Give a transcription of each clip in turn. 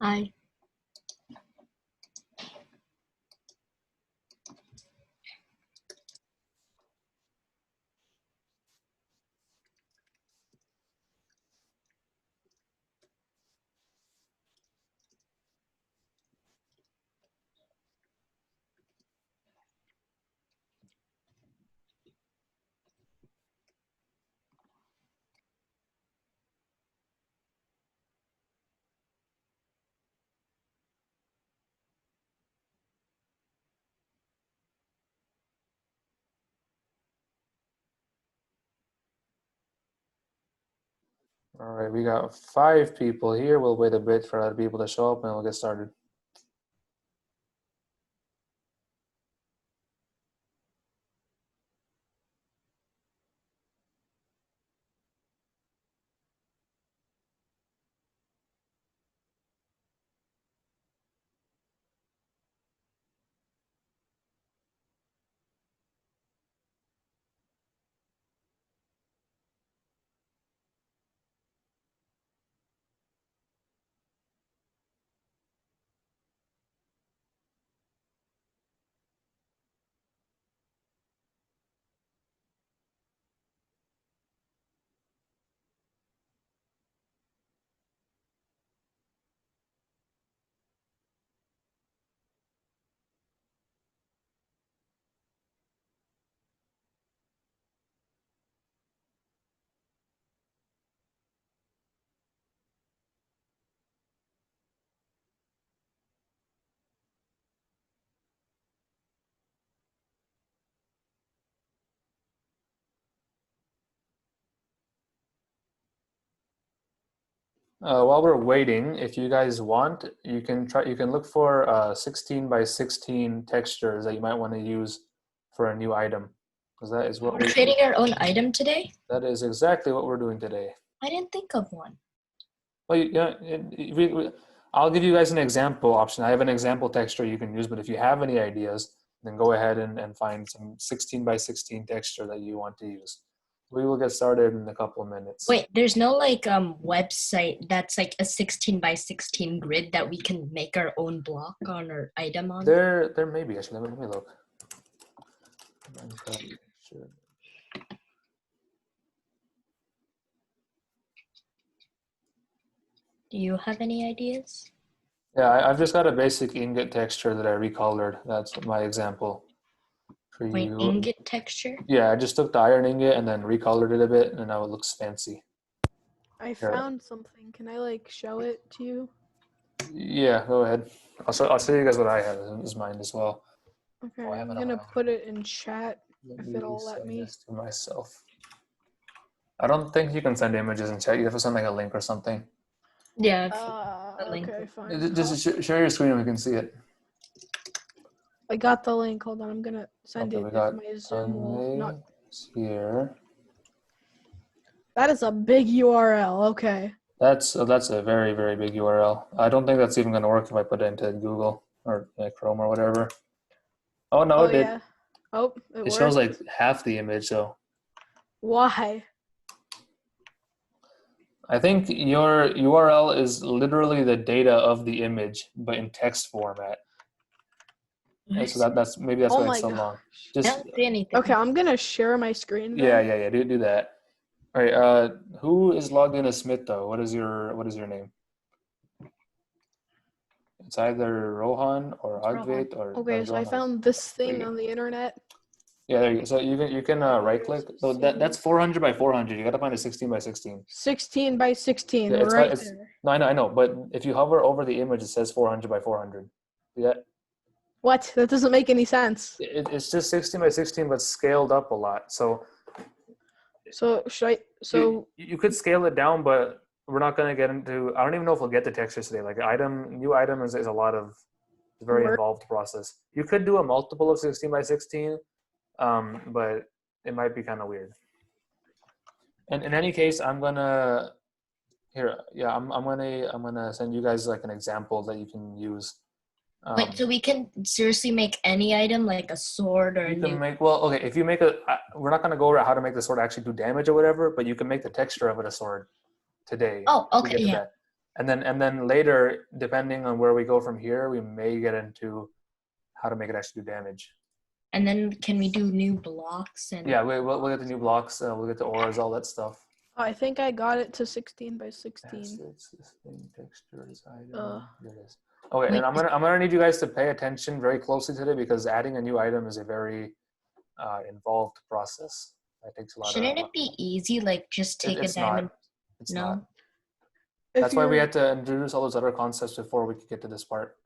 Hi. All right, we got 5 people here. We'll wait a bit for other people to show up and we'll get started. While we're waiting, if you guys want, you can look for 16 by 16 textures that you might want to use for a new item, because that is what We're creating our own item today? that is exactly what we're doing today. I didn't think of one. Well, I'll give you guys an example option. I have an example texture you can use, but if you have any ideas, then go ahead and find some 16 by 16 texture that you want to use. We will get started in a couple of minutes. Wait, there's no website that's like a 16 by 16 grid that we can make our own block on our item on? There may be, actually. Let me look. Do you have any ideas? Yeah, I've just got a basic ingot texture that I recolored. That's my example for Wait, you. ingot texture? Yeah, I just took the iron ingot and then recolored it a bit, and now it looks fancy. I found something. Can I like show it to you? Yeah, go ahead. I'll show you guys what I have as mine as well. Okay, I'm gonna put it in chat if it'll let me. This to myself. I don't think you can send images in chat. You have to send like a link or something. Yeah. Okay, fine. Just share your screen and we can see it. I got the link. Hold on, I'm gonna send Okay, it. we got My Zoom will not. Here. That is a big URL. Okay. That's a very, very big URL. I don't think that's even going to work if I put it into Google or Chrome or whatever. Oh no, it did. Yeah. Oh, it shows like half the image, so. Why? I think your URL is literally the data of the image, but in text format. So that's maybe that's why it's so long. Just, I don't see anything. Okay, I'm gonna share my screen. Then. Yeah. Do that. All right. Who is logged in as Smith though? What is your name? It's either Rohan or Advait or. Okay, so I found this thing on the internet. Yeah, there you go. So you can right click. So that's 400 by 400. You got to find a 16 by 16. 16 by 16, yeah, right there. No, I know. But if you hover over the image, it says 400 by 400. See that? What? That doesn't make any sense. It's just 16 by 16, but scaled up a lot. So should I? So you could scale it down, but we're not going to get into. I don't even know if we'll get the textures today. Like new item is a lot of very involved process. You could do a multiple of 16 by 16. But it might be kind of weird. And in any case, I'm gonna send you guys like an example that you can use. Wait, so we can seriously make any item like a sword or if you make we're not gonna go over how to make the sword actually do damage or whatever, but you can make the texture of it a sword today. Oh, okay, yeah. And then later, depending on where we go from here, we may get into how to make it actually do damage. And then can we do new blocks and Yeah, we'll get the new blocks. We'll get the auras, all that stuff. I think I got it to 16 by 16. It's this thing, textures, item. There it is. Okay, Wait, and I'm gonna need you guys to pay attention very closely today because adding a new item is a very involved process. That takes a lot shouldn't of. it be easy? Like just take a It's diamond. not. It's No. not. If That's why we you're- had to introduce all those other concepts before we could get to this part.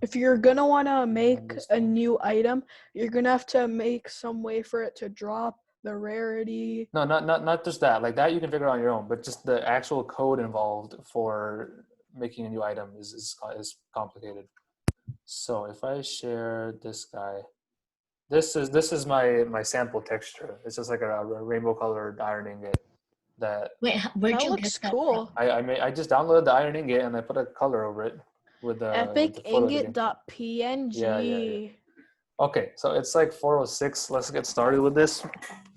If you're gonna wanna make this a one. new item, you're gonna have to make some way for it to drop the rarity. No, not just that. Like that you can figure out on your own, but just the actual code involved for making a new item is complicated. So if I share this guy, this is my sample texture. It's just like a rainbow colored iron ingot that Wait, where'd That you looks get that cool. I just downloaded the iron ingot and I put a color over it with the Epic with the photo editing. ingot.png. Yeah. Okay, so it's like 4:06. Let's get started with this. from?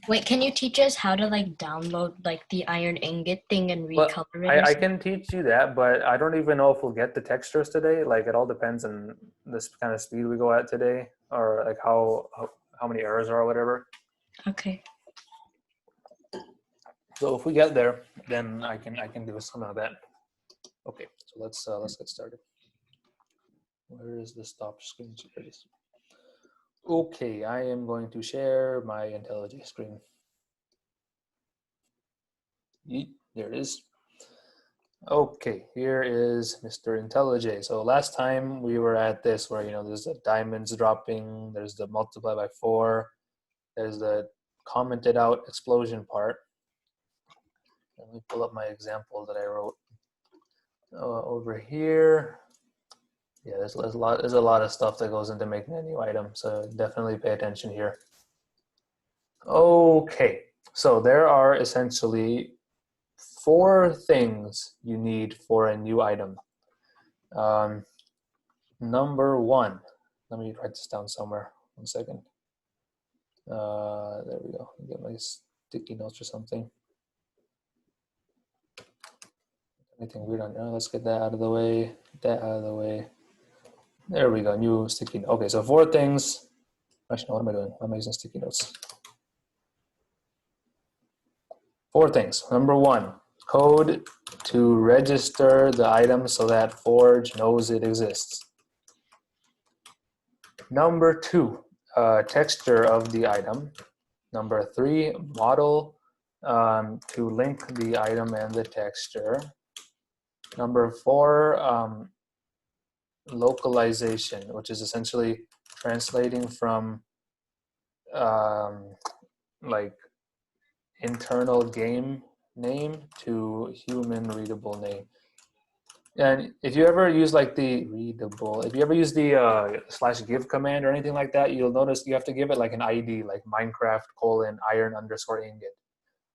Wait, can you teach us how to like download like the iron ingot thing and Well, recolor it? or I something? can teach you that, but I don't even know if we'll get the textures today. Like it all depends on this kind of speed we go at today, or like how many errors are or whatever. Okay. So if we get there, then I can do some of that. Okay, so let's get started. Where is the stop screen? Here it is. Okay, I am going to share my IntelliJ screen. Yeet, there it is. Okay, here is Mr. IntelliJ. So last time we were at this where, there's the diamonds dropping, there's the multiply by 4, there's the commented out explosion part. Let me pull up my example that I wrote over here. Yeah, there's a lot of stuff that goes into making a new item, so definitely pay attention here. Okay, so there are essentially 4 things you need for a new item. Number 1, let me write this down somewhere. 1 second. There we go. Get my sticky notes or something. Anything weird on here? Let's get that out of the way. Get that out of the way. There we go. New sticky note. Okay, so 4 things. Actually, no, what am I doing? Why am I using sticky notes? 4 things. Number 1, code to register the item so that Forge knows it exists. Number 2, texture of the item. Number 3, model to link the item and the texture. Number 4, localization, which is essentially translating from like internal game name to human readable name. And if you ever use like the /give command or anything like that, you'll notice you have to give it like an ID, like Minecraft:iron_ingot.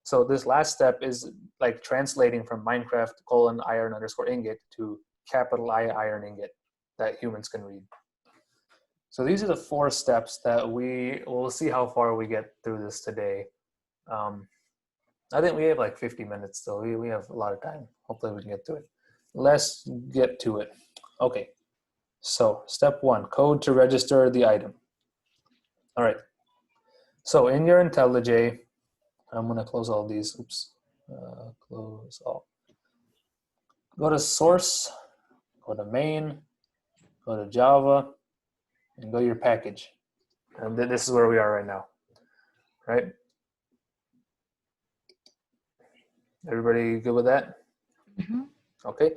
So this last step is like translating from Minecraft:iron_ingot to capital I iron ingot that humans can read. So these are the 4 steps that we'll see how far we get through this today. I think we have like 50 minutes still. We have a lot of time. Hopefully we can get to it. Let's get to it. Okay, so step 1, code to register the item. All right, so in your IntelliJ, I'm gonna close all these, oops, close all. Go to source, go to main, go to Java, and go to your package. And this is where we are right now, right? Everybody good with that? Mm-hmm. Okay.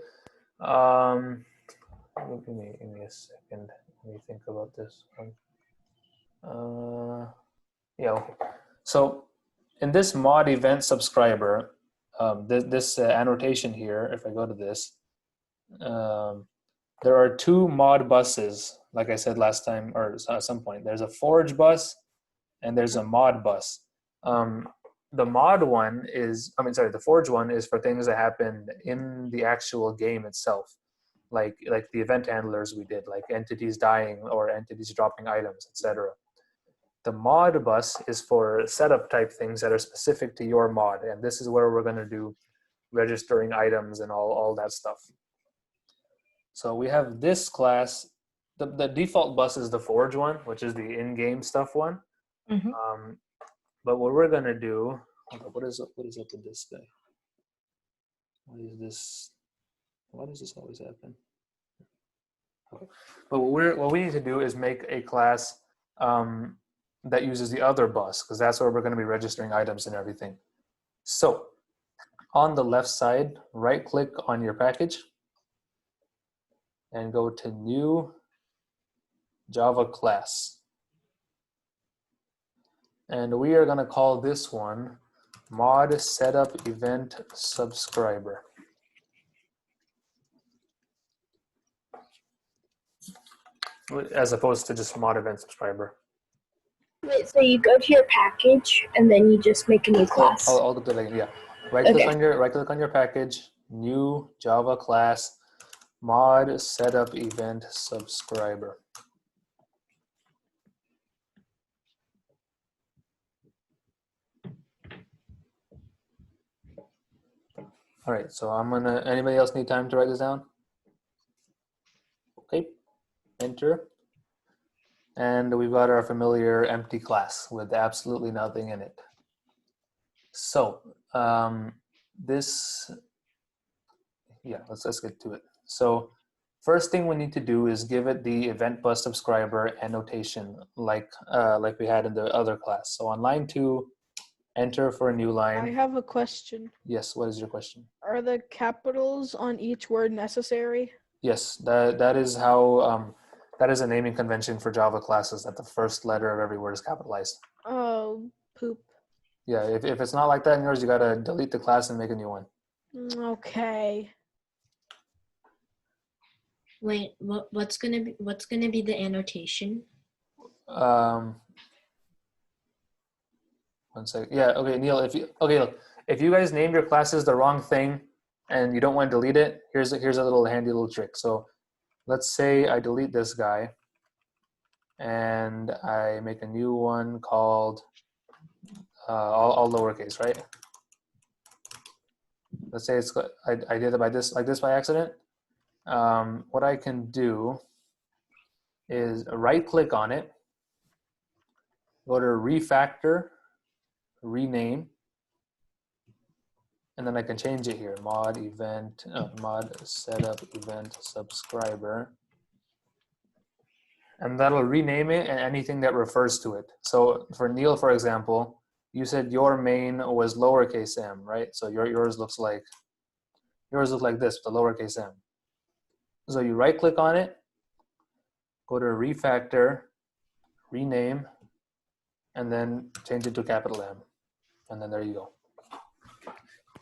Give me a second. Let me think about this one. Yeah, okay. So in this mod event subscriber, this annotation here, if I go to this, there are 2 mod buses, like I said last time, or at some point. There's a Forge bus and there's a mod bus. The mod one is, the Forge one is for things that happen in the actual game itself, like the event handlers we did, like entities dying or entities dropping items, etc. The mod bus is for setup type things that are specific to your mod, and this is where we're going to do registering items and all that stuff. So we have this class. The default bus is the Forge one, which is the in-game stuff one. Mhm. But what we're gonna do, hold up, what is up with this guy? What is this? Why does this always happen? Okay. But what we need to do is make a class that uses the other bus, because that's where we're going to be registering items and everything. So on the left side, right click on your package and go to new Java class. And we are going to call this one mod setup event subscriber. As opposed to just mod event subscriber. Wait, so you go to your package and then you just make a new class? I'll do that again. Yeah, right click on your package, new Java class, mod setup event subscriber. All right, so anybody else need time to write this down? Okay, enter. And we've got our familiar empty class with absolutely nothing in it. So let's get to it. So first thing we need to do is give it the event bus subscriber annotation like we had in the other class. So on line 2, enter for a new line. I have a question. Yes, what is your question? Are the capitals on each word necessary? Yes, that is how that is a naming convention for Java classes, that the first letter of every word is capitalized. Oh, poop. Yeah, if it's not like that in yours, you gotta delete the class and make a new one. Okay. Wait, what's gonna be the annotation? 1 second. Yeah, okay, Neil, look, if you guys named your classes the wrong thing and you don't want to delete it, here's a little handy little trick. So let's say I delete this guy and I make a new one called all lowercase, right? Let's say I did it like this by accident. What I can do is right click on it, go to refactor, rename, and then I can change it here, mod setup event subscriber, and that'll rename it and anything that refers to it. So for Neil, for example, you said your main was lowercase m, right? So yours looks like this, the lowercase m. So you right click on it, go to refactor, rename, and then change it to capital M. And then there you go.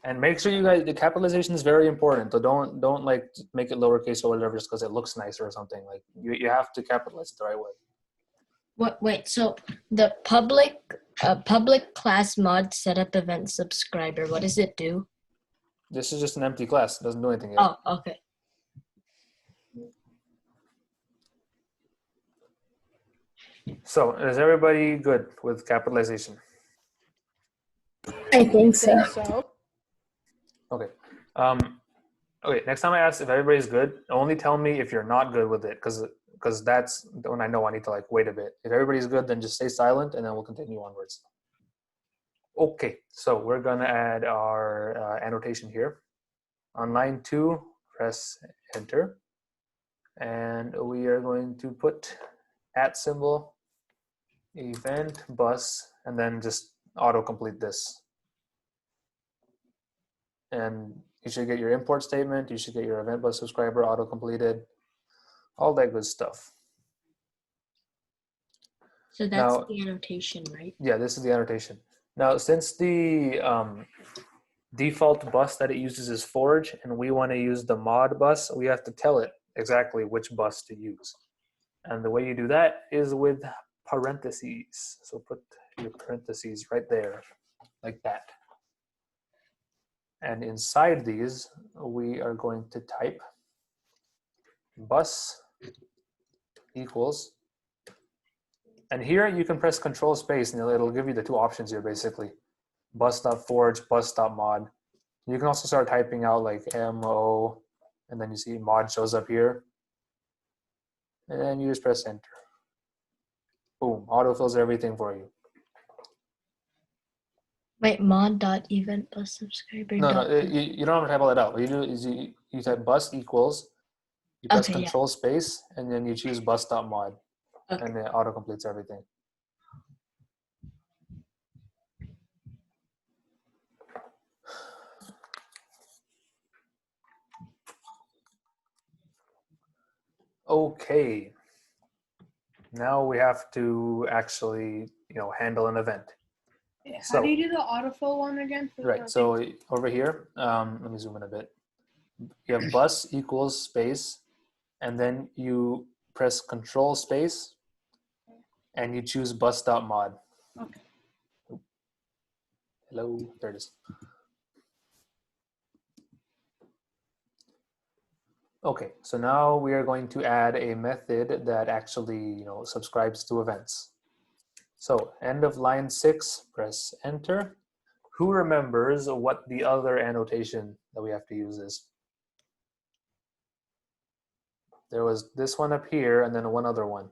And make sure you guys, the capitalization is very important. So don't like make it lowercase or whatever just because it looks nicer or something. Like you have to capitalize it the right way. Wait, so the public class mod setup event subscriber, what does it do? This is just an empty class. It doesn't do anything yet. Oh, okay. So is everybody good with capitalization? I think so. Okay. Okay, next time I ask if everybody's good, only tell me if you're not good with it, because that's when I know I need to like wait a bit. If everybody's good, then just stay silent and then we'll continue onwards. Okay, so we're gonna add our annotation here. On line 2, press enter. And we are going to put @ event bus and then just autocomplete this. And you should get your import statement, you should get your event bus subscriber auto-completed, all that good stuff. So that's the annotation, right? Yeah, this is the annotation. Now, since the default bus that it uses is Forge, and we want to use the mod bus, we have to tell it exactly which bus to use. And the way you do that is with parentheses. So put your parentheses right there, like that. And inside these, we are going to type bus equals, and here you can press Control Space and it'll give you the 2 options here basically, bus.forge, bus.mod. You can also start typing out like MO and then you see mod shows up here. And then you just press enter. Boom, autofills everything for you. Wait, mod.event plus subscriber. No, you don't have to type all that out. What you do is you type bus equals, you press Okay, yeah. control space, and then you choose bus.mod, Okay. and then it auto completes everything. Okay. Now we have to actually, handle an event. How do you do the autofill one again? Right. So over here, let me zoom in a bit. You have bus equals space, and then you press control space, and you choose bus.mod. Okay. Hello, there it is. Okay, so now we are going to add a method that actually, subscribes to events. So end of line 6, press enter. Who remembers what the other annotation that we have to use is? There was this one up here and then one other one.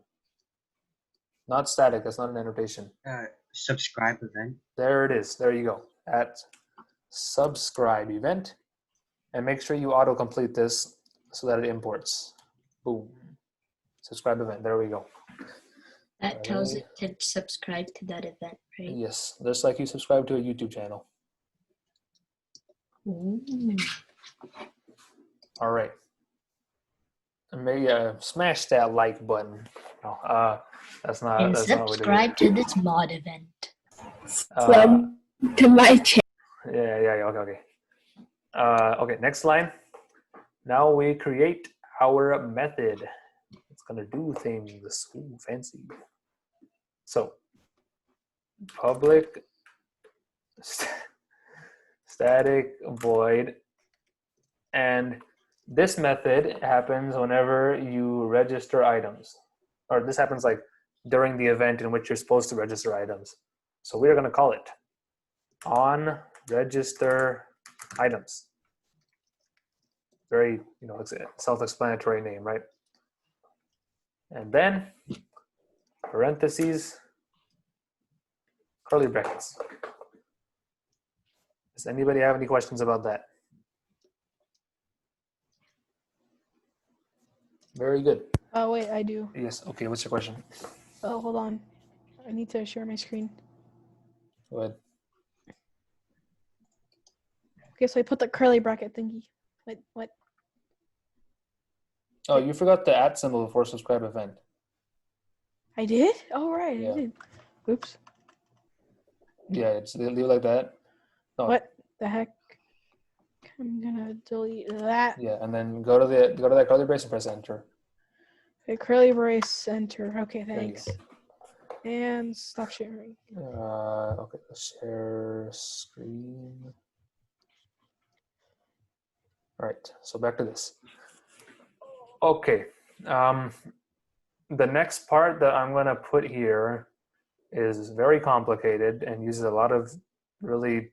Not static, that's not an annotation. Subscribe event. There it is, there you go. At subscribe event. And make sure you auto-complete this so that it imports. Boom. Subscribe event, there we go. That tells it to subscribe to that event, right? Yes, just like you subscribe to a YouTube channel. Ooh. All right. And maybe smash that like button. No, that's not. And that's not what we do. subscribe to this mod event. Subscribe to my channel. Yeah. Okay. Okay. Next line. Now we create our method. It's gonna do things. Ooh, fancy. So, public static void, and this method happens whenever you register items, or this happens like during the event in which you're supposed to register items. So we are going to call it on register items. Very, it's a self-explanatory name, right? And then parentheses, curly brackets. Does anybody have any questions about that? Very good. Oh, wait, I do. Yes. Okay. What's your question? Oh, hold on. I need to share my screen. Go ahead. Okay, so I put the curly bracket thingy. Wait, what? Oh, you forgot the @ symbol before subscribe event. I did? Oh, right, Yeah. I did. Oops. Yeah, just leave it like that. No. What the heck? I'm gonna delete that. Yeah, and then go to that curly brace and press enter. Okay, curly brace, enter. Okay, There you thanks. And stop sharing. Okay, let's share screen. All right, so back to this. Okay, the next part that I'm gonna put here is very complicated and uses a lot of really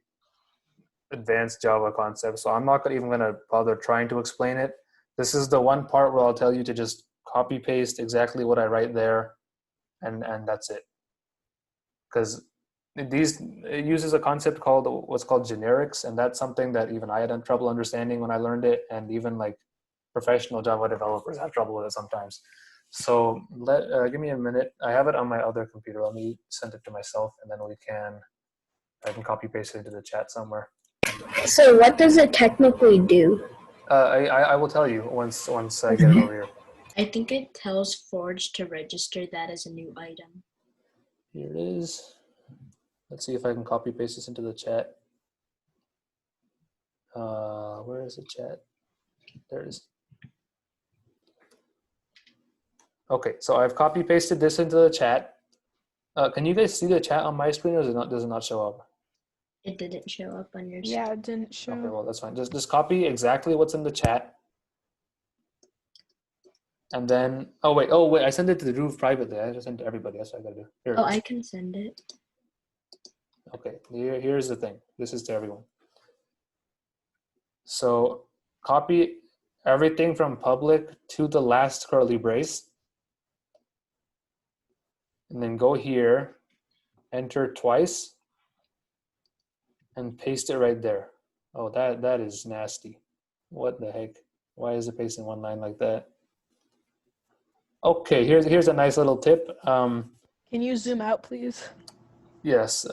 advanced Java concepts. So I'm not even gonna bother trying to explain it. This is the one part where I'll tell you to just copy paste exactly what I write there, and that's it. Because it uses a concept called what's called generics, and that's something that even I had trouble understanding when I learned it, and even like professional Java developers have trouble with it sometimes. So give me a minute. I have it on my other computer. Let me send it to myself, and then I can copy paste it into the chat somewhere. So what does it technically do? I will tell you once I get it over here. I think it tells Forge to register that as a new item. Here it is. Let's see if I can copy paste this into the chat. Where is the chat? There it is. Okay, so I've copy pasted this into the chat. Can you guys see the chat on my screen, or does it not show up? It didn't show up on your screen. Yeah, it didn't show. Okay, well that's fine. Just copy exactly what's in the chat. And then, oh wait, I sent it to the Groove privately. I just sent it to everybody. That's what I gotta do. Here it Oh, is. I can send it. Okay, here's the thing. This is to everyone. So copy everything from public to the last curly brace. And then go here, enter twice, and paste it right there. Oh, that is nasty. What the heck? Why is it pasting one line like that? Okay, here's a nice little tip. Can you zoom out, please? Yes,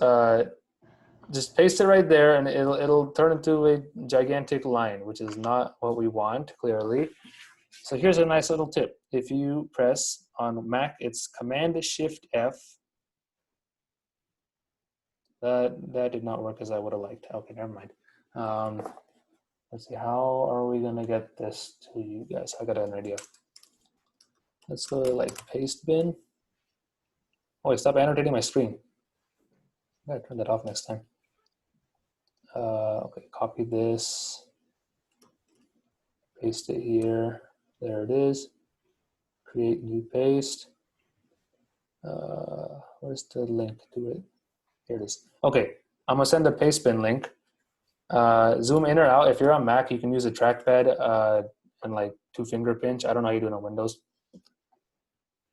just paste it right there, and it'll turn into a gigantic line, which is not what we want, clearly. So here's a nice little tip. If you press on Mac, it's Command-Shift-F. That did not work as I would have liked. Okay, never mind. Let's see, how are we gonna get this to you guys? I got an idea. Let's go to like paste bin. Oh, wait, stop annotating my screen. I gotta turn that off next time. Okay, copy this, paste it here. There it is. Create new paste. Where's the link to it? Here it is. Okay, I'm gonna send the paste bin link. Zoom in or out. If you're on Mac, you can use a trackpad and like 2-finger pinch. I don't know how you do it on Windows.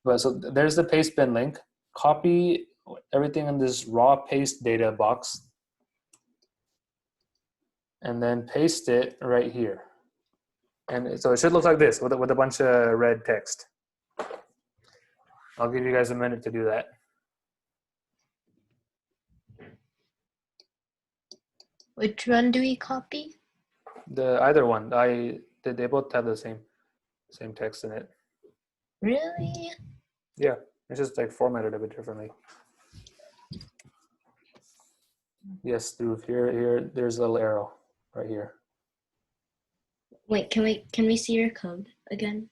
But so there's the paste bin link. Copy everything in this raw paste data box and then paste it right here. And so it should look like this with a bunch of red text. I'll give you guys a minute to do that. Which one do we copy? Either one. They both have the same text in it. Really? Yeah, it's just like formatted a bit differently. Yes, through here. There's a little arrow right here. Wait, can we see your code again?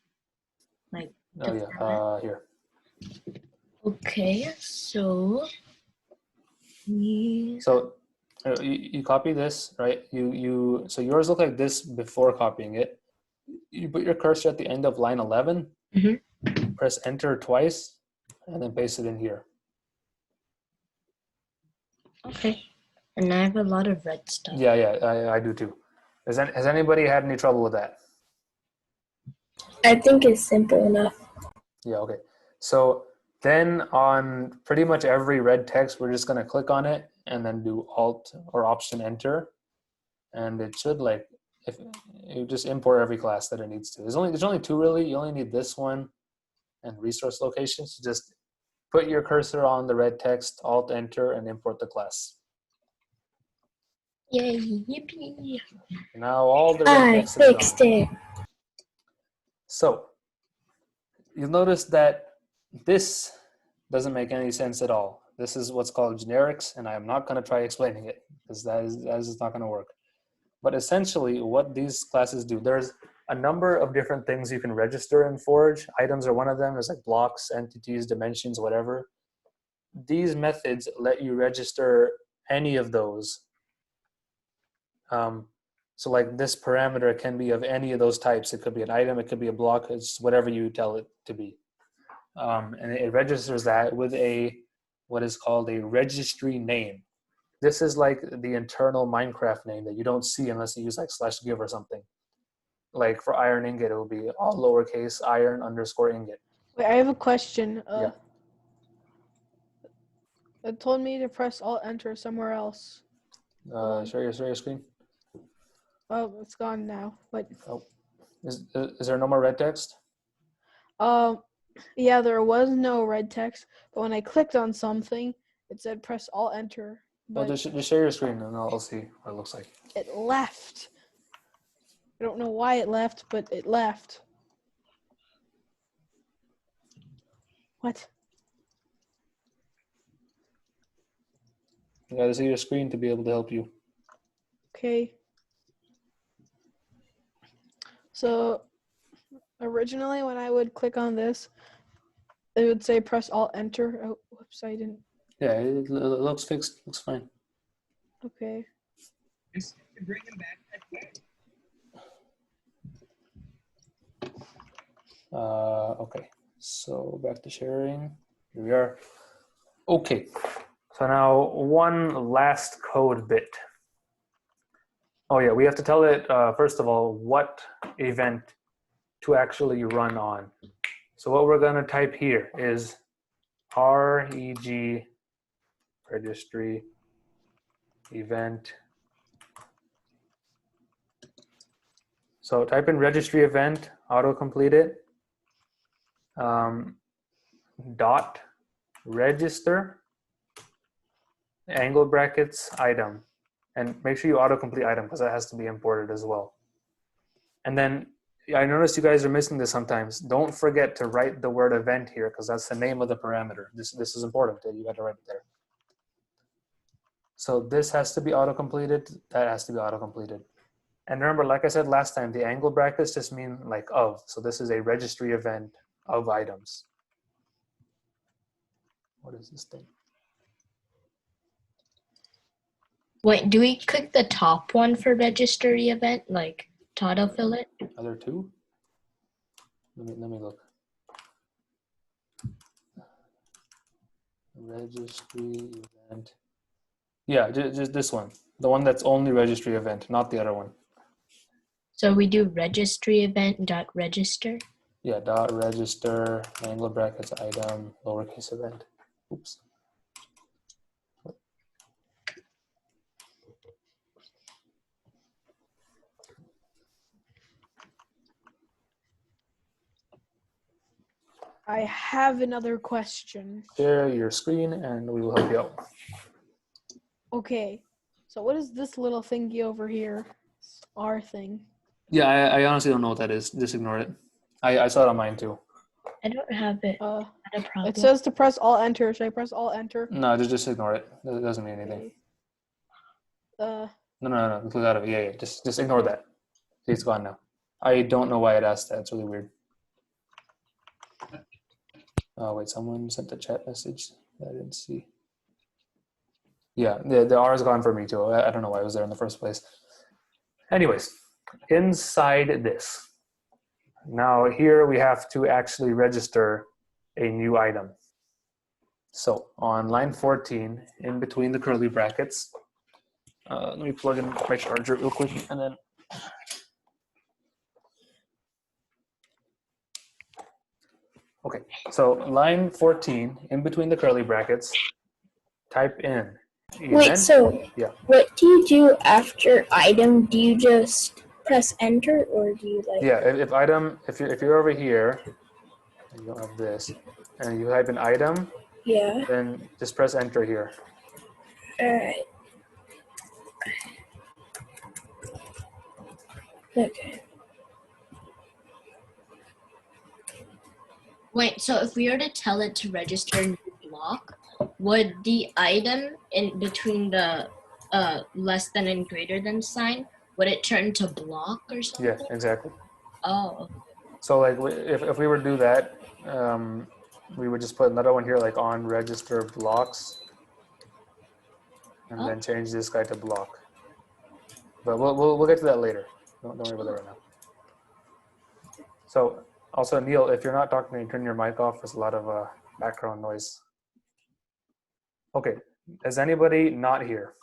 Like Oh the yeah, format? here. Okay, so So you copy this, right? So yours look like this before copying it. You put your cursor at the end of line 11. Press enter twice, and then paste it in here. okay. And I have a lot of red stuff. Yeah, I do too. Has anybody had any trouble with that? I think it's simple enough. Yeah, okay. So then on pretty much every red text, we're just gonna click on it and then do Alt or Option Enter. And it should like, if you just import every class that it needs to. There's only two really. You only need this one and resource locations. So just put your cursor on the red text, Alt Enter, and import the class. Yay, yippee. Now all the red I text is fixed gone. it. So you'll notice that this doesn't make any sense at all. This is what's called generics, and I am not going to try explaining it because that is not going to work. But essentially what these classes do, there's a number of different things you can register in Forge. Items are one of them. There's like blocks, entities, dimensions, whatever. These methods let you register any of those. So like this parameter can be of any of those types. It could be an item, it could be a block, it's whatever you tell it to be. And it registers that with what is called a registry name. This is like the internal Minecraft name that you don't see unless you use like /give or something. Like for iron ingot, it will be all lowercase iron_ingot. Wait, I have a question. Yeah. It told me to press Alt Enter somewhere else. Share your screen. Oh, it's gone now. But Is there no more red text? yeah, there was no red text, but when I clicked on something, it said press Alt Enter. Well, But just share your screen and I'll see what it looks like. it left. I don't know why it left, but it left. What? You gotta see your screen to be able to help you. Okay. So originally when I would click on this, it would say press Alt Enter. Oh, whoops, I didn't. Yeah, it looks fixed. Looks fine. Okay. Bring him back again. Okay, so back to sharing. Here we are. Okay, so now one last code bit. Oh yeah, we have to tell it, first of all, what event to actually run on. So what we're gonna type here is reg registry event. So type in registry event, autocomplete it, dot register, angle brackets, item. And make sure you autocomplete item because that has to be imported as well. And then I noticed you guys are missing this sometimes. Don't forget to write the word event here because that's the name of the parameter. This is important. You got to write it there. So this has to be auto-completed. That has to be auto-completed. And remember, like I said last time, the angle brackets just mean like of. So this is a registry event of items. What is this thing? Wait, do we click the top one for registry event, like to autofill it? Are there two? Let me look. Registry event. Yeah, just this one. The one that's only registry event, not the other one. So we do registry event dot register. Yeah, dot register, angle brackets, item, lowercase event. Oops. I have another question. Share your screen and we will help you out. Okay, so what is this little thingy over here? It's our thing. Yeah, I honestly don't know what that is. Just ignore it. I saw it on mine too. I don't have it. Not a problem. It says to press Alt Enter. Should I press Alt Enter? No, just ignore it. It doesn't mean anything. Okay. No. Click out of it. Yeah. Just ignore that. See, it's gone now. I don't know why it asked that. It's really weird. Oh wait, someone sent a chat message that I didn't see. Yeah, the R is gone for me too. I don't know why it was there in the first place. Anyways, inside this. Now here we have to actually register a new item. So on line 14, in between the curly brackets, let me plug in my charger real quick and then. Okay, so line 14, in between the curly brackets, type in. Wait, so yeah. What do you do after item? Do you just press enter or do you like? Yeah, if you're over here, and you don't have this, and you type in item, Yeah. then just press enter here. Alright. Okay. Wait, so if we were to tell it to register a new block, would the item in between the less than and greater than sign, would it turn to block or something? Yeah, exactly. Oh. So like if we were to do that, we would just put another one here like on register blocks, and then change this guy to block. But we'll get to that later. Don't worry about that right now. So also Neil, if you're not talking, you turn your mic off. There's a lot of background noise. Okay, is anybody not here?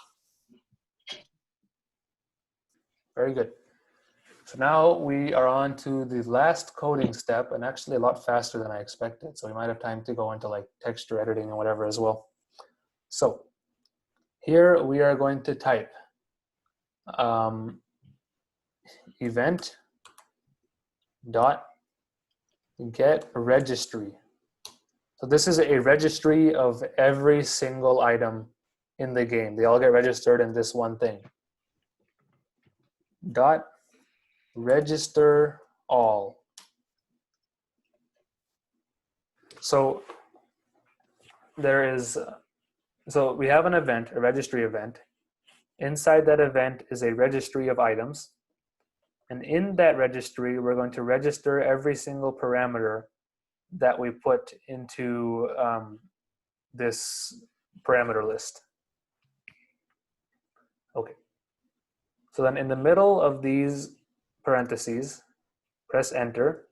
Very good. So now we are on to the last coding step, and actually a lot faster than I expected. So we might have time to go into like texture editing and whatever as well. So here we are going to type event dot get registry. So this is a registry of every single item in the game. They all get registered in this one thing. Dot register all. So so we have an event, a registry event. Inside that event is a registry of items. And in that registry, we're going to register every single parameter that we put into this parameter list. Okay. So then in the middle of these parentheses, press enter,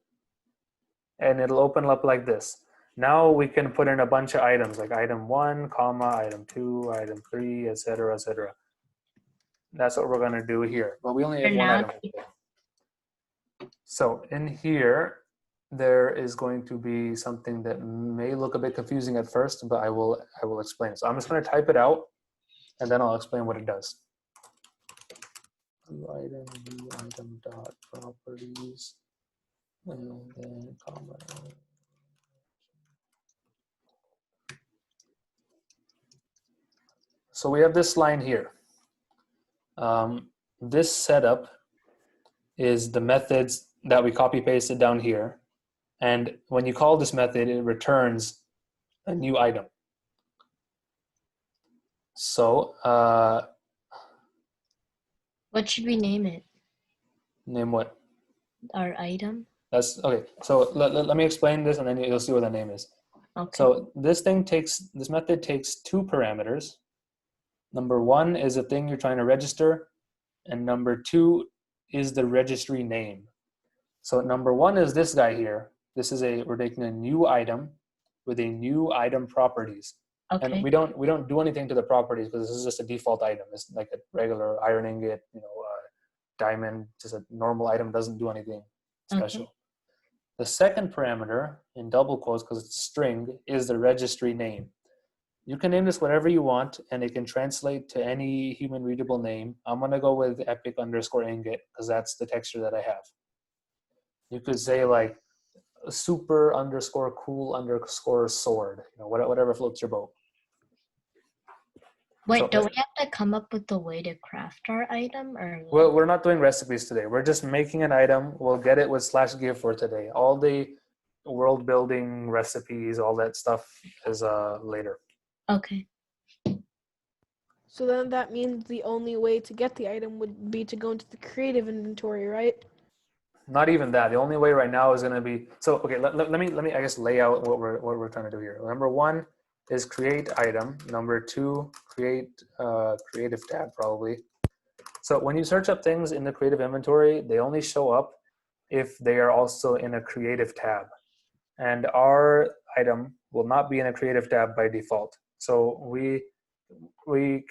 and it'll open up like this. Now we can put in a bunch of items like item 1, comma, item 2, item 3, etc., etc. That's what we're gonna do here. But we only have For one now, item. So in here, there is going to be something that may look a bit confusing at first, but I will explain. So I'm just going to type it out, and then I'll explain what it does. Item dot properties, and then comma. So we have this line here. This setup is the methods that we copy pasted down here. And when you call this method, it returns a new item. So what should we name it? name what? Our item? That's okay. So let me explain this, and then you'll see what the name is. Okay. So this method takes two parameters. Number one is the thing you're trying to register, and number two is the registry name. So number one is this guy here. We're taking a new item with a new item properties. Okay. And we don't do anything to the properties because this is just a default item. It's like a regular iron ingot, diamond, just a normal item, doesn't do anything special. Okay. The second parameter in double quotes, because it's a string, is the registry name. You can name this whatever you want, and it can translate to any human readable name. I'm gonna go with epic underscore ingot because that's the texture that I have. You could say like super underscore cool underscore sword, whatever floats your boat. Wait, So- don't we have to come up with a way to craft our item, or? Well, we're not doing recipes today. We're just making an item. We'll get it with /give for today. All the world building recipes, all that stuff is later. Okay. So then that means the only way to get the item would be to go into the creative inventory, right? Not even that. The only way right now is going to be okay. Let me I guess lay out what we're trying to do here. Number one is create item. Number two, create creative tab probably. So when you search up things in the creative inventory, they only show up if they are also in a creative tab, and our item will not be in a creative tab by default. So we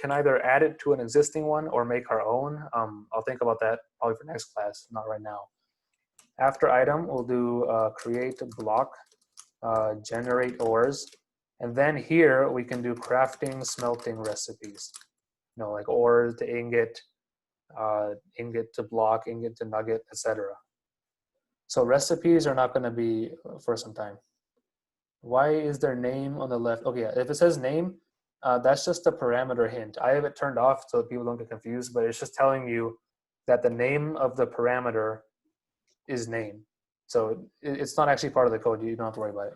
can either add it to an existing one or make our own. I'll think about that probably for next class, not right now. After item, we'll do create block, generate ores, and then here we can do crafting, smelting recipes. Like ore to ingot, ingot to block, ingot to nugget, etc. So recipes are not going to be for some time. Why is their name on the left? Okay, if it says name, that's just a parameter hint. I have it turned off so that people don't get confused, but it's just telling you that the name of the parameter is name. So it's not actually part of the code. You don't have to worry about it.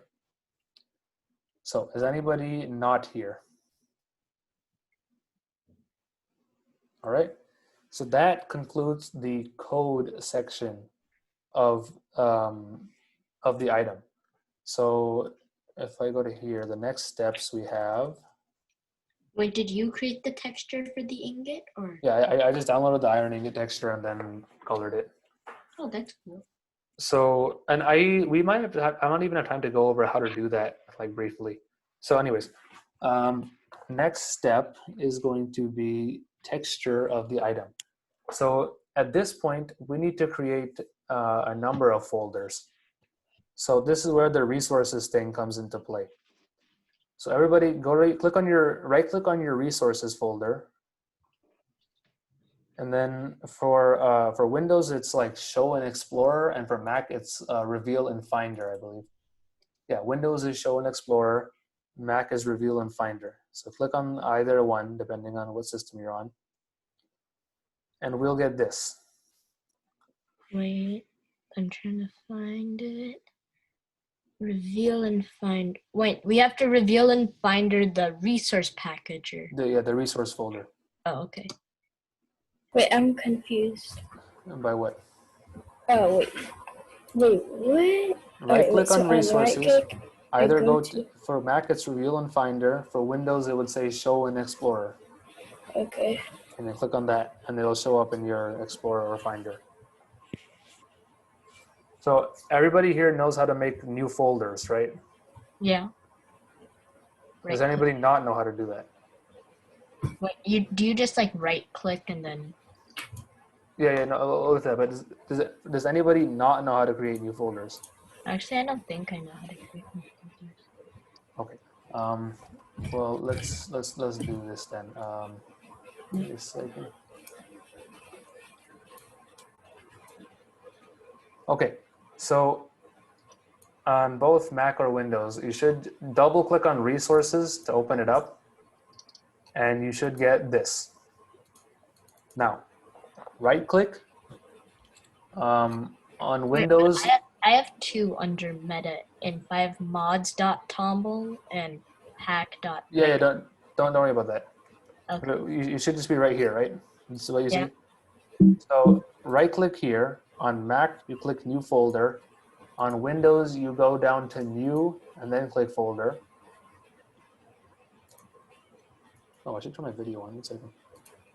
So is anybody not here? All right. So that concludes the code section of the item. So if I go to here, the next steps we have. Wait, did you create the texture for the ingot, or? Yeah, I just downloaded the iron ingot texture and then colored it. Oh, that's cool. So, and we might have to I don't even have time to go over how to do that like briefly. So anyways, next step is going to be texture of the item. So at this point, we need to create a number of folders. So this is where the resources thing comes into play. So everybody right click on your resources folder. And then for Windows, it's like Show in Explorer, and for Mac, it's Reveal in Finder, I believe. Yeah, Windows is Show in Explorer, Mac is Reveal in Finder. So click on either one, depending on what system you're on. And we'll get this. Wait, I'm trying to find it. Reveal and find. Wait, we have to reveal in Finder the resource packager. The resource folder. Oh, okay. Wait, I'm confused. By what? Oh, wait, what? Right click on resources. Right-click, Either and go to, for Mac, it's Reveal in Finder. For Windows, it would say Show in Explorer. okay. And then click on that, and it'll show up in your Explorer or Finder. So everybody here knows how to make new folders, right? Yeah. Does anybody not know how to do that? Wait, do you just like right click and then Yeah, no, with that. But does anybody not know how to create new folders? Actually, I don't think I know how to create new folders. Okay. Well, let's do this then. Give me a second. Okay, so on both Mac or Windows, you should double click on resources to open it up, and you should get this. Now, right click on Wait, Windows. I have two under meta in 5 mods.toml and hack.meta. Yeah, don't worry about that. Okay. You should just be right here, right? This is what you Yeah. see. So right click here. On Mac, you click new folder. On Windows, you go down to new and then click folder. Oh, I should turn my video on. 1 second.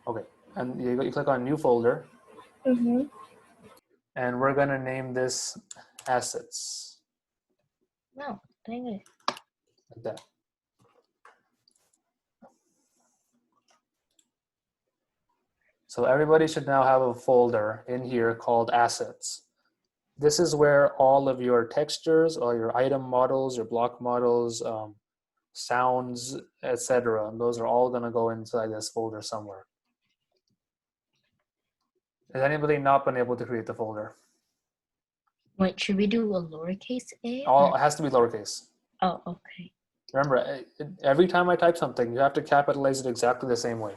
Okay, and you click on new folder, Mm-hmm. and we're gonna name this assets, No, dang it. like that. So everybody should now have a folder in here called assets. This is where all of your textures, all your item models, your block models, sounds, etc. Those are all gonna go inside this folder somewhere. Has anybody not been able to create the folder? Wait, should we do a lowercase a? All it has to be lowercase. Oh, okay. Remember, every time I type something, you have to capitalize it exactly the same way,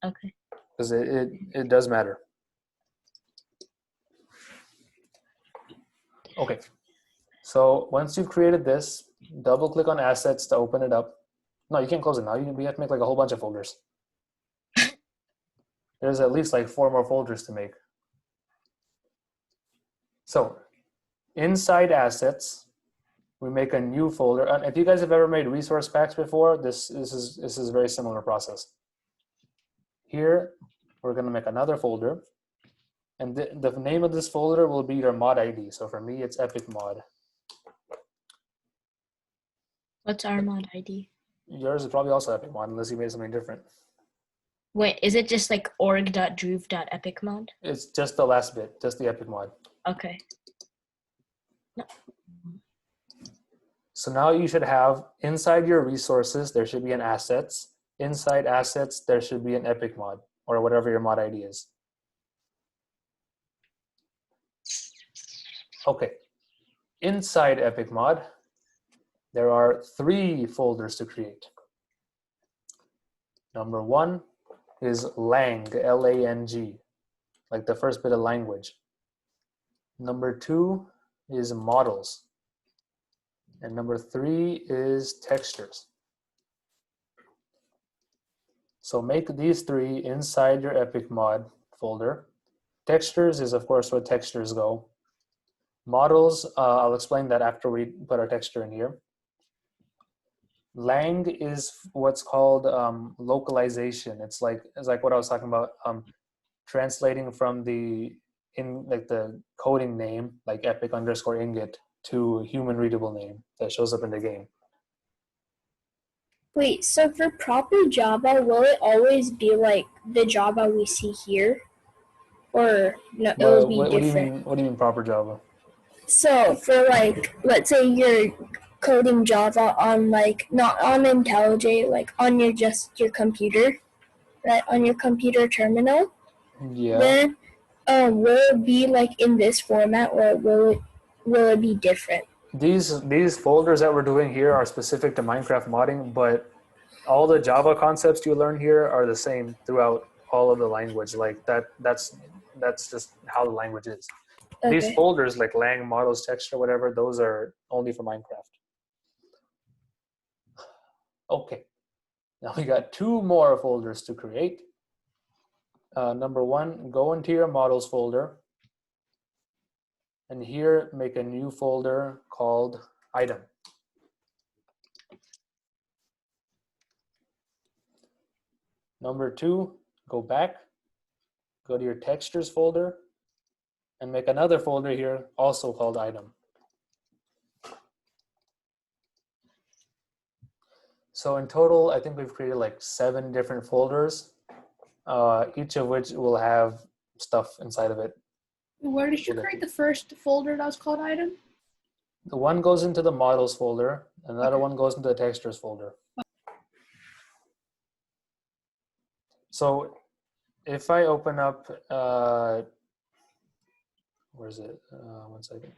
Okay. because it does matter. Okay, so once you've created this, double click on assets to open it up. No, you can't close it now. We have to make like a whole bunch of folders. There's at least like 4 more folders to make. So inside assets, we make a new folder. And if you guys have ever made resource packs before, this is a very similar process. Here, we're gonna make another folder. And the name of this folder will be your mod ID. So for me, it's Epic Mod. What's our mod ID? Yours is probably also Epic Mod, unless you made something different. Wait, is it just like org.druve.epicmod? It's just the last bit, just the Epic Mod. Okay. So now you should have inside your resources, there should be an assets. Inside assets, there should be an Epic Mod, or whatever your mod ID is. Okay, inside Epic Mod, there are 3 folders to create. Number 1 is lang, L-A-N-G, like the first bit of language. Number 2 is models. And number 3 is textures. So make these 3 inside your Epic Mod folder. Textures is, of course, where textures go. Models, I'll explain that after we put our texture in here. Lang is what's called localization. It's like what I was talking about, translating from the coding name, like epic_ingot, to human readable name that shows up in the game. Wait, so for proper Java, will it always be like the Java we see here? Or no, it will be different? What do you mean proper Java? So for like, let's say you're coding Java on like, not on IntelliJ, like on your computer, right? On your computer terminal. Yeah. Then will it be like in this format, or will it be different? These folders that we're doing here are specific to Minecraft modding, but all the Java concepts you learn here are the same throughout all of the language. Like that's just how the language is. Okay. These folders like lang, models, texture, whatever, those are only for Minecraft. Okay, now we got 2 more folders to create. Number 1, go into your models folder. And here, make a new folder called item. Number 2, go back, go to your textures folder, and make another folder here also called item. So in total, I think we've created like 7 different folders, each of which will have stuff inside of it. Where did you Okay. create the first folder that was called item? The one goes into the models folder, and the other Okay. one goes into the textures folder. So if I open up, where is it? 1 second.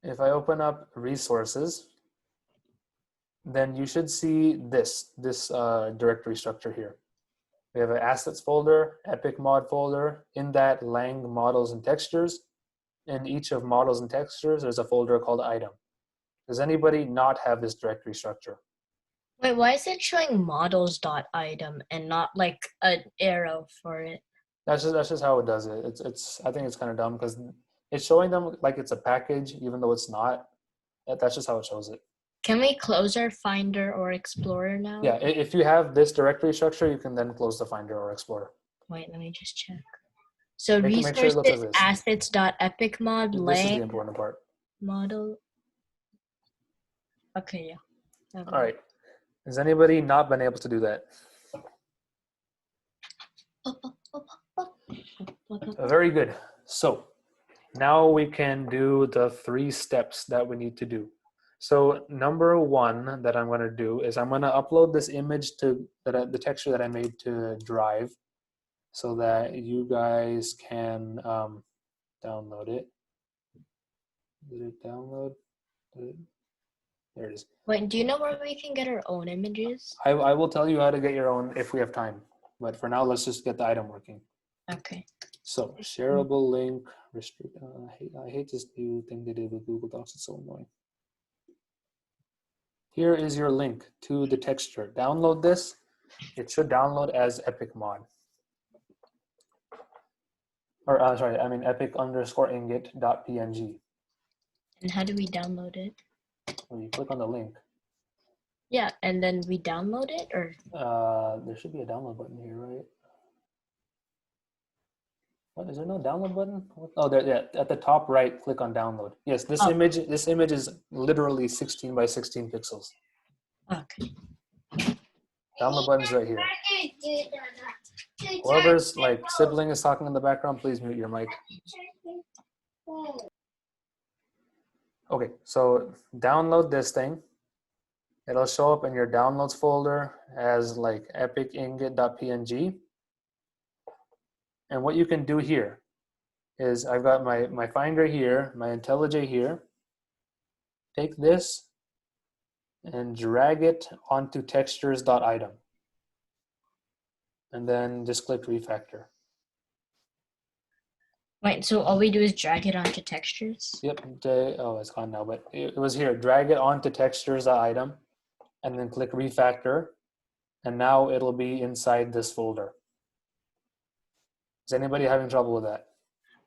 If I open up resources, then you should see this directory structure here. We have an assets folder, epic mod folder. In that, lang models and textures. In each of models and textures, there's a folder called item. Does anybody not have this directory structure? Wait, why is it showing models.item and not like an arrow for it? That's just how it does it. It's I think it's kind of dumb because it's showing them like it's a package, even though it's not. That's just how it shows it. Can we close our Finder or Explorer now? Yeah, if you have this directory structure, you can then close the Finder or Explorer. Wait, let me just check. So Make sure it looks resources like this. assets.epicmod This is the lang important part. model. Okay, yeah. All right. Has anybody not been able to do that? Very good. So now we can do the 3 steps that we need to do. So number 1 that I'm going to do is I'm going to upload this image to the texture that I made to Drive so that you guys can download it. Did it download? There it is. Wait, do you know where we can get our own images? I will tell you how to get your own if we have time. But for now, let's just get the item working. Okay. So shareable link, restrict. I hate this new thing they did with Google Docs. It's so annoying. Here is your link to the texture. Download this. It should download as epic mod. Or sorry, I mean epic_ingot.png. And how do we download it? When you click on the link, Yeah, and then we download it, or there should be a download button here, right? What, is there no download button? Oh, there, yeah, at the top right, click on download. Yes, this Oh. image is literally 16 by 16 pixels. okay. Download button's right here. Whoever's like sibling is talking in the background, please mute your mic. Okay, so download this thing. It'll show up in your downloads folder as like epic_ingot.png. And what you can do here is I've got my Finder here, my IntelliJ here. Take this and drag it onto textures.item. And then just click refactor. Wait, so all we do is drag it onto textures? Yep, oh, it's gone now, but it was here. Drag it onto textures.item and then click refactor. And now it'll be inside this folder. Is anybody having trouble with that?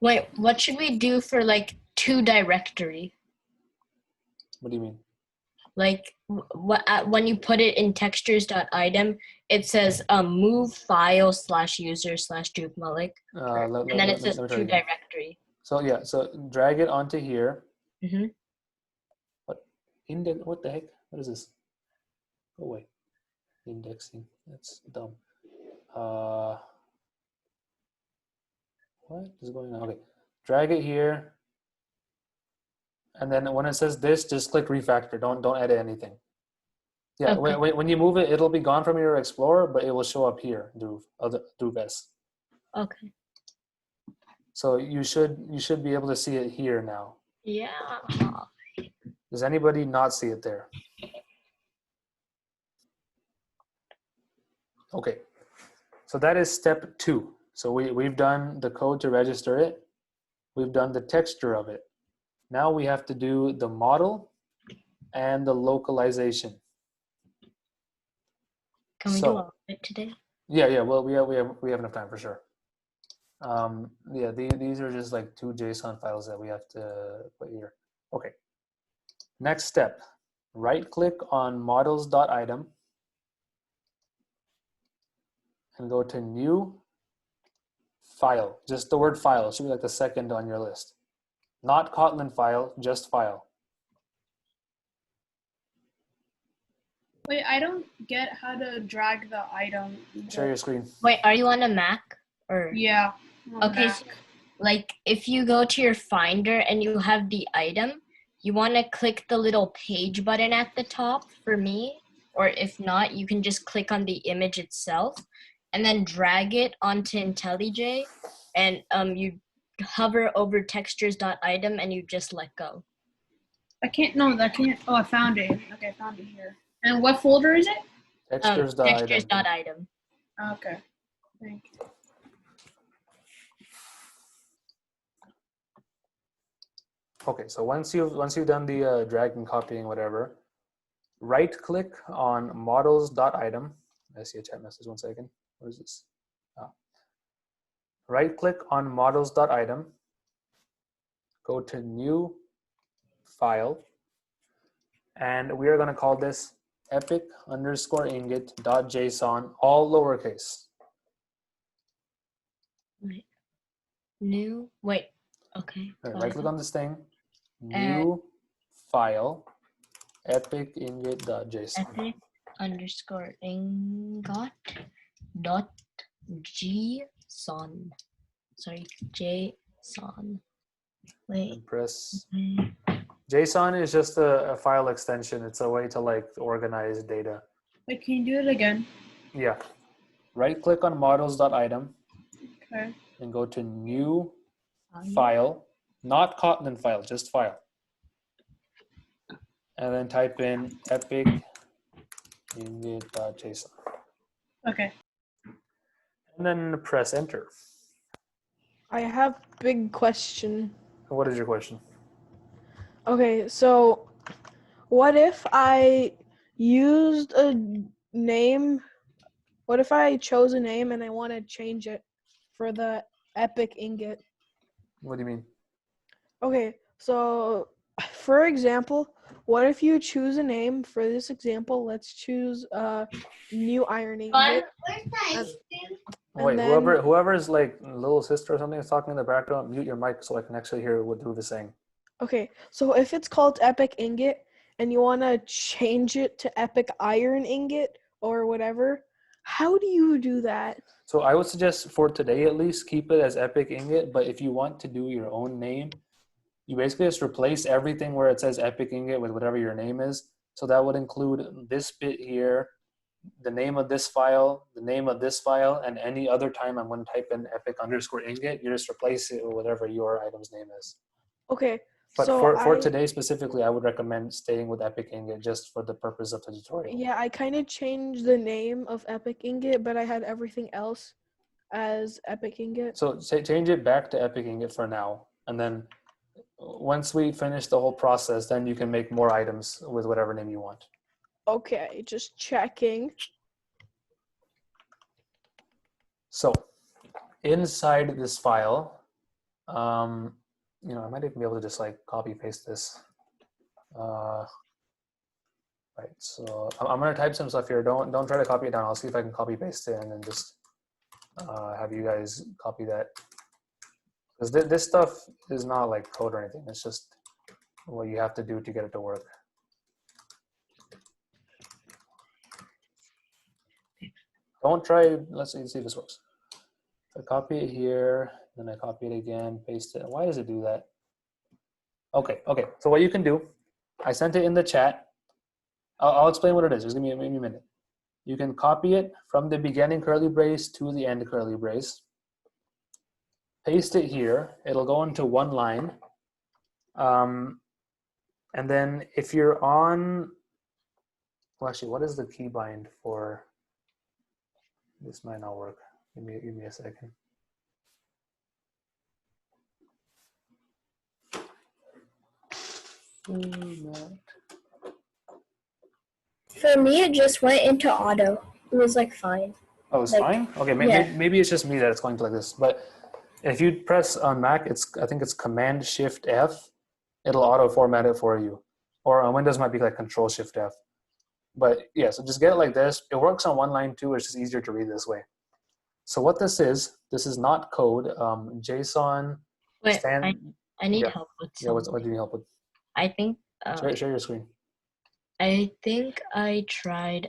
Wait, what should we do for like to directory? What do you mean? Like when you put it in textures.item, it says move file /user/Duke-Malik. And then it says to directory. So yeah, so drag it onto here. Mm-hmm. What the heck? What is this? Go away. Indexing. That's dumb. What is going on? Okay. Drag it here. And then when it says this, just click refactor. Don't edit anything. Yeah, Okay. when you move it, it'll be gone from your Explorer, but it will show up here, Dhruv S. Okay. So you should be able to see it here now. Yeah. Does anybody not see it there? Okay. So that is step 2. So we've done the code to register it. We've done the texture of it. Now we have to do the model and the localization. Can we do all of it today? Yeah. Well, we have enough time for sure. Yeah, these are just like 2 JSON files that we have to put here. Okay. Next step, right click on models.item and go to new file. Just the word file. It should be like the second on your list. Not Kotlin file, just file. Wait, I don't get how to drag the item. Share your screen. Wait, are you on a Mac? Or Yeah. I'm Okay, back. so like if you go to your Finder and you have the item, you want to click the little page button at the top for me, or if not, you can just click on the image itself and then drag it onto IntelliJ, and you hover over textures.item and you just let go. I can't. No, I can't. Oh, I found it. Okay, I found it here. And what folder is it? Textures.item. Textures.item. Okay. Thank you. Okay, so once you've done the dragging, copying, whatever, right click on models.item. I see a chat message, 1 second. What is this? Oh. Right click on models.item, go to new file, and we are going to call this epic_ingot.json, all lowercase. Wait. Okay. All right, got right it. click on this thing, And- new file, epic_ingot.json. epic_ingot.json. Sorry, JSON. Wait. And press. JSON is just a file extension. It's a way to like organize data. Wait, can you do it again? Yeah. Right click on models.item Okay. and go to new file, not Kotlin file, just file. And then type in epic_ingot.json. Okay. And then press enter. I have big question. What is your question? Okay, so what if I used a name? What if I chose a name and I want to change it for the epic ingot? What do you mean? Okay, so for example, what if you choose a name for this example? Let's choose new iron ingot. Wait, then- whoever's like little sister or something is talking in the background, mute your mic so I can actually hear what who is saying. Okay, so if it's called epic ingot and you want to change it to epic iron ingot or whatever, how do you do that? So I would suggest for today at least keep it as epic ingot, but if you want to do your own name, you basically just replace everything where it says epic ingot with whatever your name is. So that would include this bit here, the name of this file, the name of this file, and any other time I'm going to type in epic_ingot, you just replace it with whatever your item's name is. Okay, But so for today specifically, I would recommend staying with epic ingot just for the purpose of the tutorial. Yeah, I kind of changed the name of epic ingot, but I had everything else as epic ingot. So change it back to epic ingot for now, and then once we finish the whole process, then you can make more items with whatever name you want. Okay, just checking. So inside this file, you know, I might even be able to just like copy paste this. Right, so I'm gonna type some stuff here. Don't try to copy it down. I'll see if I can copy paste it and then just have you guys copy that. Because this stuff is not like code or anything. It's just what you have to do to get it to work. Don't try, let's see if this works. I copy it here, then I copy it again, paste it. Why does it do that? Okay, so what you can do, I sent it in the chat. I'll explain what it is. Just give me a minute. You can copy it from the beginning curly brace to the end curly brace. Paste it here. It'll go into one line. And then if you're on, well, actually, what is the keybind for? This might not work. Give me a second. For me, it just went into auto. It was like fine. Oh, it's Like, fine? Okay, yeah. maybe it's just me that it's going to like this. But if you press on Mac, I think it's Command-Shift-F. It'll auto-format it for you. Or on Windows, it might be like Control-Shift-F. But yeah, so just get it like this. It works on one line too. It's just easier to read this way. So what this is not code. JSON. Wait, I need yeah. help with Yeah, something. what do you need help with? I think Share your screen. I think I tried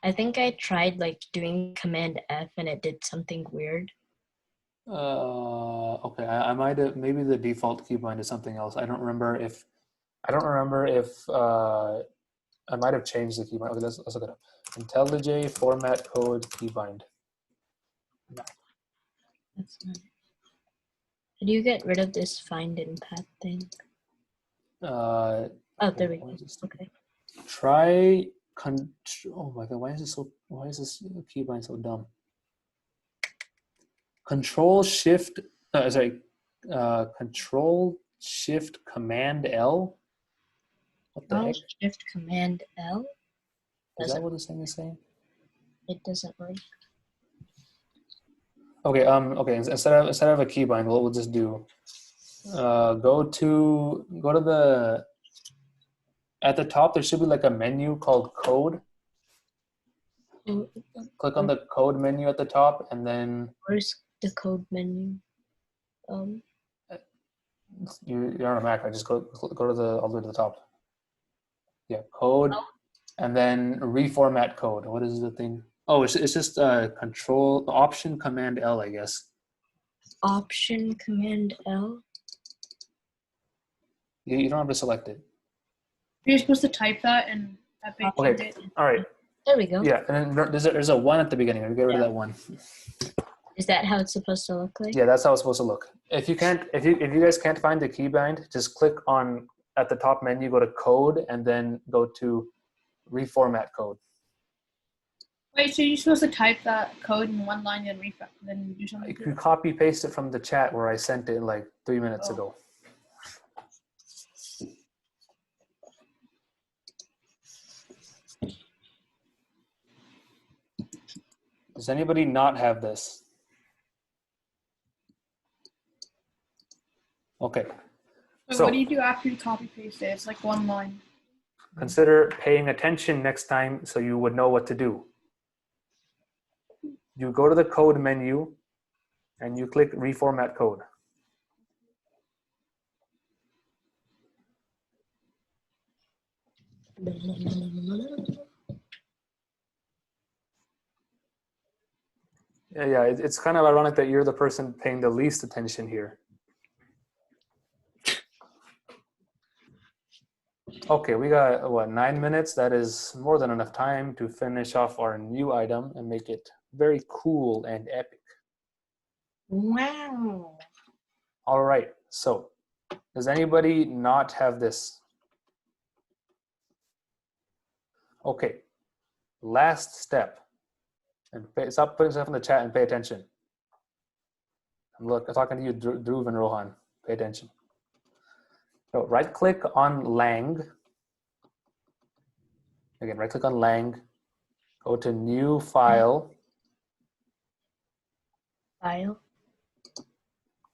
I think I tried like doing Command F and it did something weird. Okay, I might have, maybe the default keybind is something else. I don't remember if I might have changed the keybind. Okay, let's look it up. IntelliJ format code keybind. That's not it. How do you get rid of this find in path thing? Uh, Oh, there we why go. is this- Okay. Try oh my god, why is this keybind so dumb? Control Shift, Control Shift Command L. What the heck? Shift Command L. Is that what this thing is saying? It doesn't work. Okay. Okay. Instead of a keybind, what we'll just do. Go to the. At the top, there should be like a menu called Code. Oh, Click on the Code menu at the top, and then where's the code menu? you're on a Mac. Right? Just go to the all the way to the top. Yeah, Code, and then reformat code. What is the thing? Oh, it's just Control Option Command L, I guess. Option Command L. You don't have to select it. You're supposed to type that and Epic Okay. change it. All right. There we go. Yeah, and then there's a 1 at the beginning. Get rid of that 1. Is that how it's supposed to look like? Yeah, that's how it's supposed to look. If you guys can't find the keybind, just click on at the top menu, go to Code, and then go to Reformat Code. Wait, so you're supposed to type that code in one line and then do something? You to can it? copy paste it from the chat where I sent it like 3 minutes Oh. ago. Does anybody not have this? Okay. Wait, So- what do you do after you copy paste it? It's like one line. Consider paying attention next time so you would know what to do. You go to the Code menu and you click Reformat Code. Yeah, it's kind of ironic that you're the person paying the least attention here. Okay, we got, what, 9 minutes? That is more than enough time to finish off our new item and make it very cool and epic. Wow. All right, so does anybody not have this? Okay, last step. And stop putting stuff in the chat and pay attention. And look, I'm talking to you, Dhruv and Rohan. Pay attention. So right click on Lang. Again, right click on Lang. Go to New File. File.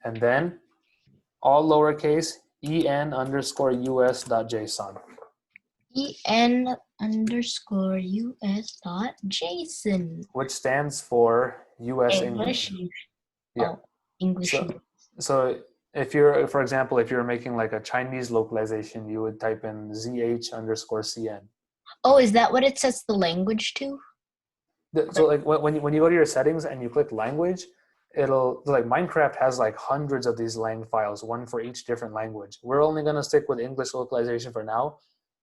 And then all lowercase en_us.json. en_us.json. Which stands for US English. Yeah. Oh, English. So if you're, for example, if you're making like a Chinese localization, you would type in ZH_CN. Oh, is that what it sets the language to? So like when you go to your settings and you click language, it'll, like Minecraft has like hundreds of these lang files, one for each different language. We're only going to stick with English localization for now,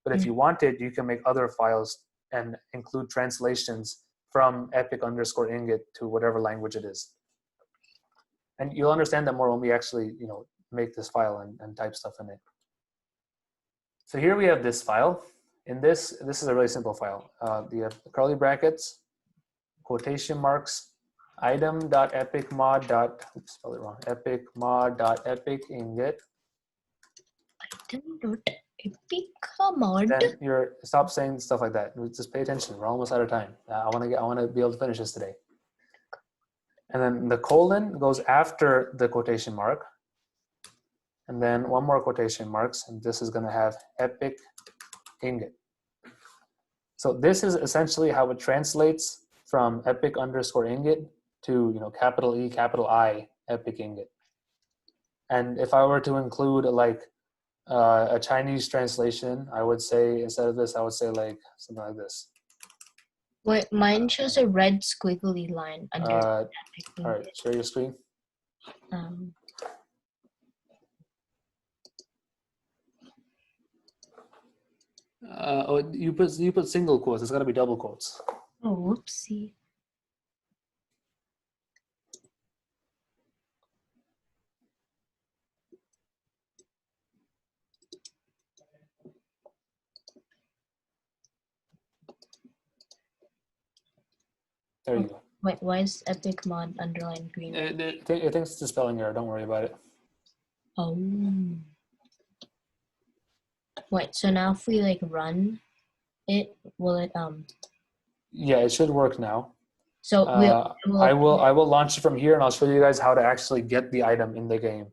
but if you wanted, you can make other files and include translations from epic_ingot to whatever language it is. And you'll understand that more when we actually, make this file and type stuff in it. So here we have this file. In this is a really simple file. You have curly brackets, quotation marks, item.epicmod. Oops, spelled it wrong. epicmod.epicIngot. Item.epicmod. Then stop saying stuff like that. Just pay attention. We're almost out of time. I want to be able to finish this today. And then the colon goes after the quotation mark. And then one more quotation marks, and this is going to have epic ingot. So this is essentially how it translates from epic_ingot to capital E, capital I, epic ingot. And if I were to include like a Chinese translation, I would say, instead of this, I would say like something like this. Wait, mine shows a red squiggly line under All Epic right, Ingot. share your screen. Um, You put single quotes. It's got to be double quotes. oh, whoopsie. There you go. Wait, why is Epic Mod underlined green? It thinks it's a spelling error. Don't worry about it. Oh. Wait, so now if we like run it, will it Yeah, it should work now. so I will launch it from here, and I'll show you guys how to actually get the item in the game.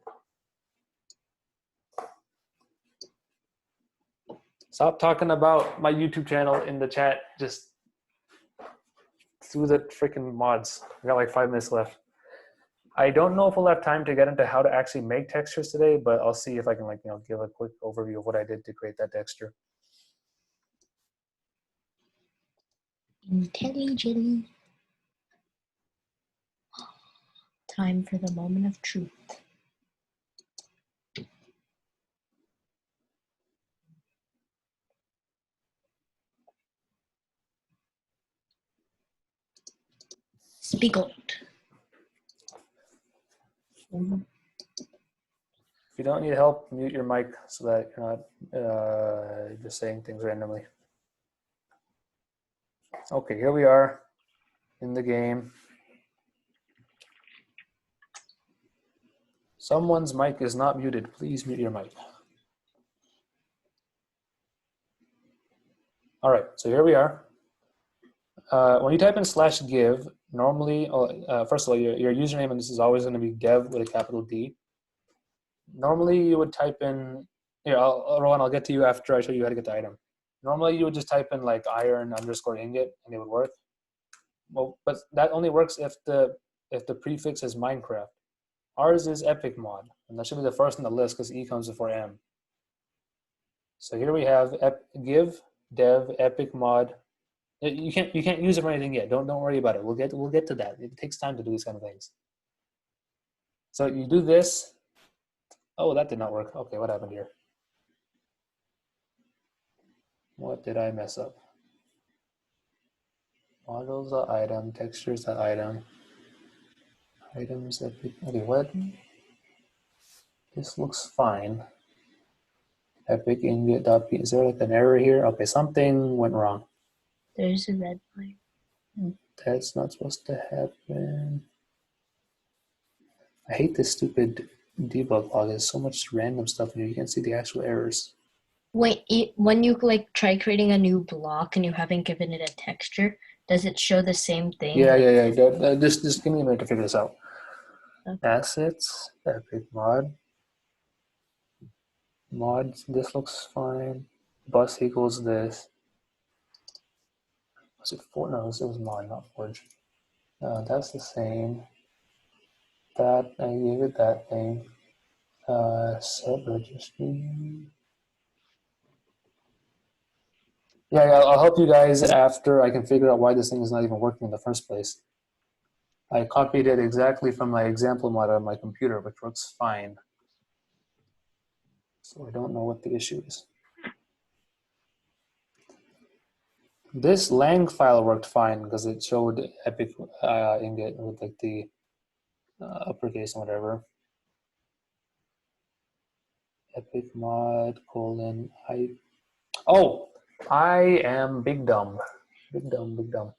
Stop talking about my YouTube channel in the chat. Just do the freaking mods. I got like 5 minutes left. I don't know if we'll have time to get into how to actually make textures today, but I'll see if I can give a quick overview of what I did to create that texture. intelligently. Time for the moment of truth. Speak out. If you don't need help, mute your mic so that you're not just saying things randomly. Okay, here we are in the game. Someone's mic is not muted. Please mute your mic. All right, so here we are. When you type in /give, normally, first of all, your username, and this is always going to be dev with a capital D. Normally, you would type in, here, Rowan, I'll get to you after I show you how to get the item. Normally, you would just type in like iron_ingot, and it would work. Well, but that only works if the prefix is Minecraft. Ours is Epic Mod, and that should be the first on the list because E comes before M. So here we have give dev epic mod. You can't use it for anything yet. Don't worry about it. We'll get to that. It takes time to do these kind of things. So you do this. Oh, that did not work. Okay, what happened here? What did I mess up? Models item, textures item, items epic. Okay, what? This looks fine. Epic ingot.p. Is there like an error here? Okay, something went wrong. There's a red line. That's not supposed to happen. I hate this stupid debug log. There's so much random stuff in here. You can't see the actual errors. Wait, when you like try creating a new block and you haven't given it a texture, does it show the same thing? Yeah. Just give me a minute to figure this out. Okay. Assets, epic mod. Mods, this looks fine. Bus equals this. Was it Forge? No, it was mod, not Forge. That's the same. That, I gave it that thing. Set registry. Yeah, I'll help you guys after I can figure out why this thing is not even working in the first place. I copied it exactly from my example mod on my computer, which works fine. So I don't know what the issue is. This lang file worked fine because it showed epic ingot with like the uppercase and whatever. Epic mod : I am big dumb. Big dumb.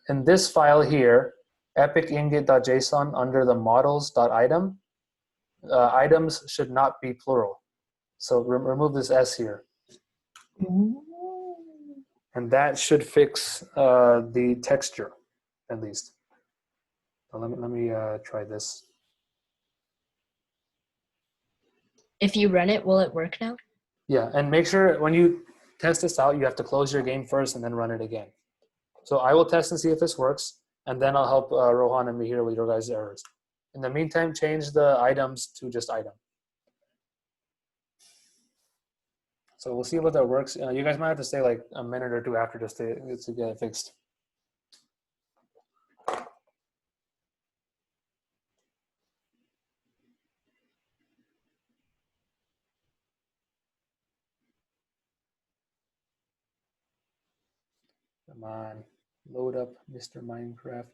In this file here, epic ingot.json under the models.item, items should not be plural. So remove this S here. Ooh. And that should fix the texture, at least. So let me try this. If you run it, will it work now? Yeah, and make sure when you test this out, you have to close your game first and then run it again. So I will test and see if this works, and then I'll help Rohan and Mihir with your guys' errors. In the meantime, change the items to just item. So we'll see whether that works. You guys might have to stay like a minute or two after just to get it fixed. Come on, load up Mr. Minecraft.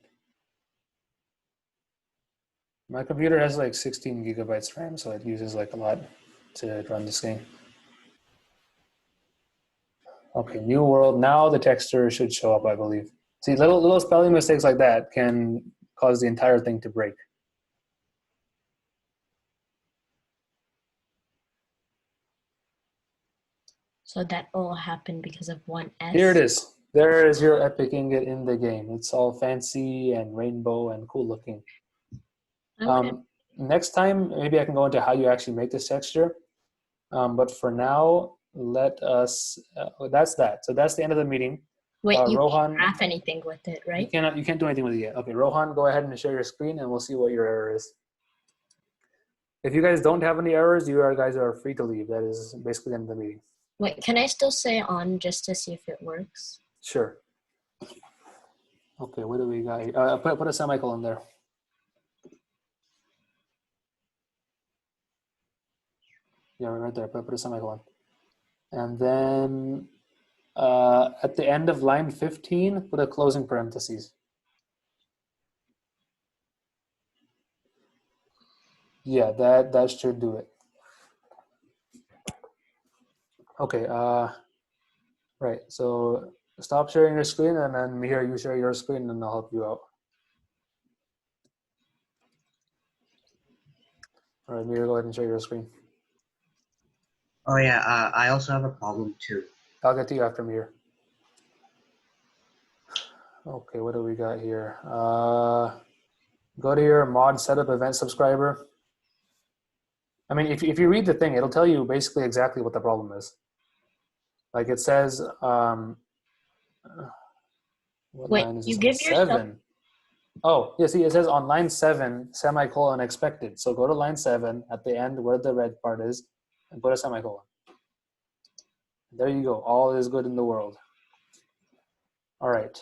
My computer has like 16 gigabytes RAM, so it uses like a lot to run this game. Okay, new world. Now the texture should show up, I believe. See, little spelling mistakes like that can cause the entire thing to break. So that all happened because of one S. Here it is. There is your epic ingot in the game. It's all fancy and rainbow and cool looking. Okay. Next time, maybe I can go into how you actually make this texture. But for now, let us. That's that. So that's the end of the meeting. Wait, you Rohan, can't graph anything with it, right? You can't do anything with it yet. Okay, Rohan, go ahead and share your screen, and we'll see what your error is. If you guys don't have any errors, you guys are free to leave. That is basically the end of the meeting. Wait, can I still say on just to see if it works? Sure. Okay, what do we got here? Put a semicolon there. Yeah, right there. Put a semicolon. And then at the end of line 15, put a closing parentheses. Yeah, that should do it. Okay, right. So stop sharing your screen, and then Mihir, you share your screen, and I'll help you out. All right, Mihir, go ahead and share your screen. Oh yeah, I also have a problem too. I'll get to you after Mihir. Okay, what do we got here? Go to your mod setup event subscriber. I mean, if you read the thing, it'll tell you basically exactly what the problem is. Like it says, what Wait, line is you this? give yourself- 7. Oh, yeah, see, it says on line 7, semicolon expected. So go to line 7 at the end where the red part is and put a semicolon. There you go. All is good in the world. All right,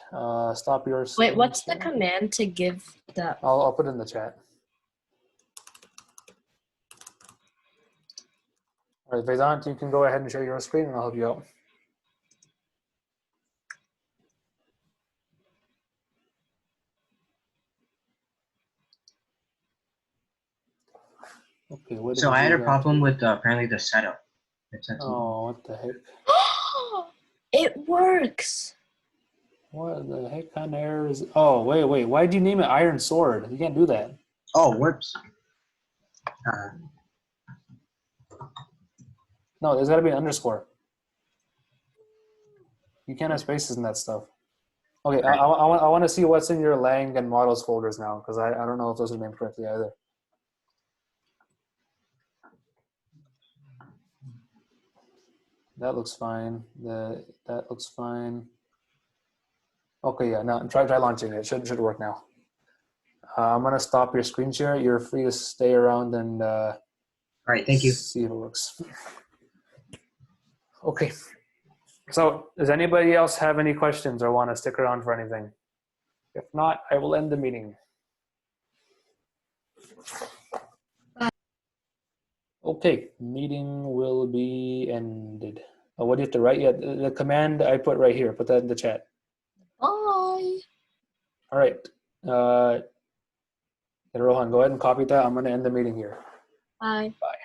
stop your screen Wait, what's the share. command to give the? I'll put it in the chat. All right, Vedant, you can go ahead and share your screen and I'll help you out. Okay, what So did I had you a got problem here? with apparently the setup. It said something. Oh, what the heck? It works. What the heck kind of error is? Oh, wait. Why did you name it Iron Sword? You can't do that. Oh, whoops. No, there's got to be an underscore. You can't have spaces in that stuff. Okay, I want to see what's in your Lang and models folders now, because I don't know if those are named correctly either. That looks fine. That looks fine. Okay, yeah. Now try launching it. Should work now. I'm gonna stop your screen share. You're free to stay around and All right, thank you. see if it works. Okay. So does anybody else have any questions or want to stick around for anything? If not, I will end the meeting. Okay, meeting will be ended. Oh, what do you have to write? Yeah, the command I put right here. Put that in the chat. Bye. All right. Rohan, go ahead and copy that. I'm going to end the meeting here. Bye. Bye.